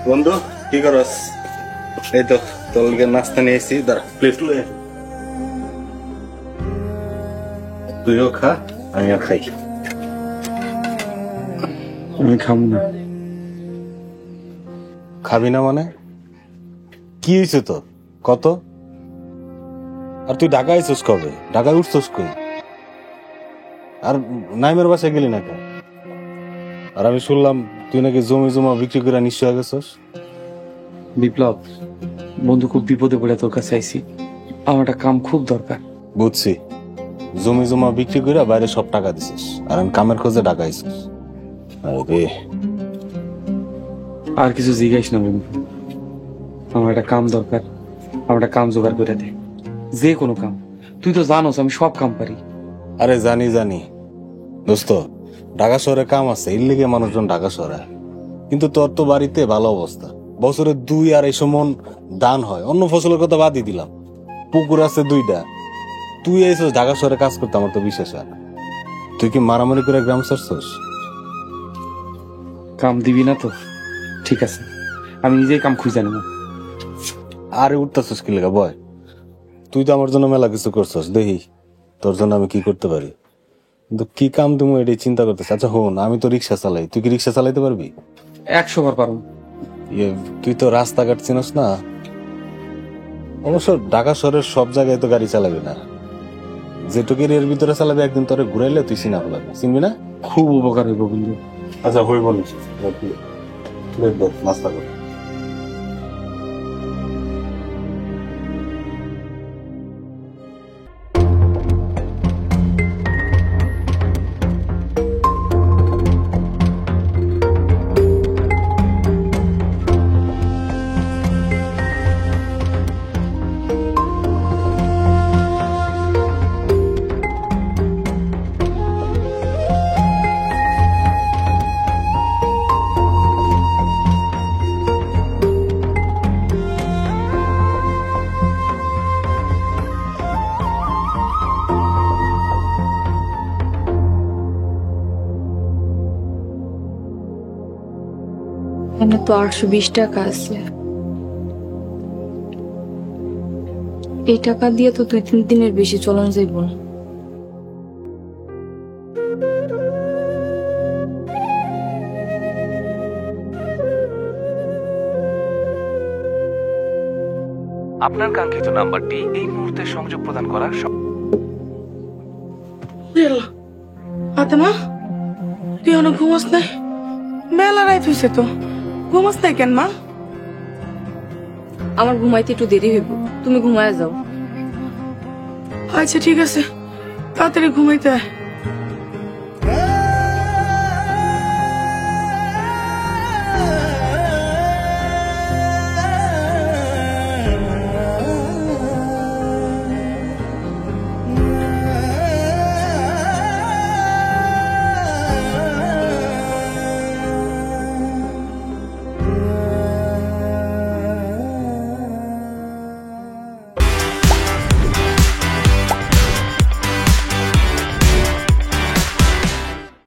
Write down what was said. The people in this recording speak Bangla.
বন্ধু কি করস? এই তো তোলকে নাস্তা নিয়ে এসেছি, দাঁড়া প্লেট লয়ে তুইও খা, আমিও খাই। আমি খাবো না। খাবি না মানে? কি হয়েছে তোর কত? আর তুই ঢাকা আইসস কবে? ঢাকায় উঠছস কই? আর নাইমের বাসায় গেলি না কেন? আর আমি শুনলাম তুই নাকি জমি জমা বিক্রি করে নিঃস্ব হয়ে গেছস। বিপ্লব, বন্ধু খুব বিপদে পড়ে তোর কাছে আইছি। আমার একটা কাম খুব দরকার। বুঝছি, জমি জমা বিক্রি করে বাইরে সব টাকা দিছিস আর আমি কামের খোঁজে ঢাকা আইসস। আরে আর কিছু জিজ্ঞাস না বন্ধু, আমার একটা কাম দরকার। আমার একটা কাম জোগাড় করে দে, যে কোনো কাম। তুই তো জানোস আমি সব কাম পারি। আরে জানি জানি দোস্ত, ঢাকা শহরে কাম আছে, এর লিগে মানুষজন ঢাকা শহরে। কিন্তু তোর তো বাড়িতে ভালো অবস্থা, বছরে 2-250 মন দান হয়। অন্য ফসলের কথা বাদই দিলাম, পুকুর আছে 2টা। তুই এসেছিস ঢাকা শহরে কাজ করতে, আমার তো বিশ্বাস হয় না। তুই কি মারামারি করে গ্রাম ছাড়ছস? কাম দিবি না তো ঠিক আছে, আমি নিজেই কাম খুঁজে নেব। আরে উঠতেছস কি লেগা বয়? তুই তো আমার জন্য মেলা কিছু করছস, দেখি তোর জন্য আমি কি করতে পারি। কিন্তু কি কাম তুমি এটাই চিন্তা করতেছ। আচ্ছা হন, আমি তো রিক্সা চালাই, তুই কি রিক্সা চালাইতে পারবি? 100 বার পারো। তুই তো রাস্তাঘাট চিনস না। অবশ্য ঢাকা শহরের সব জায়গায় তো গাড়ি চালাবি না, যেটুকু এর ভিতরে চালাবি একদিন তোরে ঘুরাইলে তুই চিনা ফেলাবি, চিনবি না? খুব উপকার হইব বন্ধু। আচ্ছা হই বলিস, নাস্তা কর। এখানে তো 820 টাকা আছে। এই টাকা দিয়ে তো 2-3 দিনের বেশি চলন যাইব না। আপনার কাঙ্ক্ষিত নাম্বারটি এই মুহূর্তে সংযোগ প্রদান করা ফাতেমা, তুই এখনো ঘুমাস নাই? বেলা রাত হয়েছে তো, ঘুমাস নাই কেন মা? আমার ঘুমাইতে একটু দেরি হইব, তুমি ঘুমায় যাও। আচ্ছা ঠিক আছে, তাড়াতাড়ি ঘুমাইতে আয়।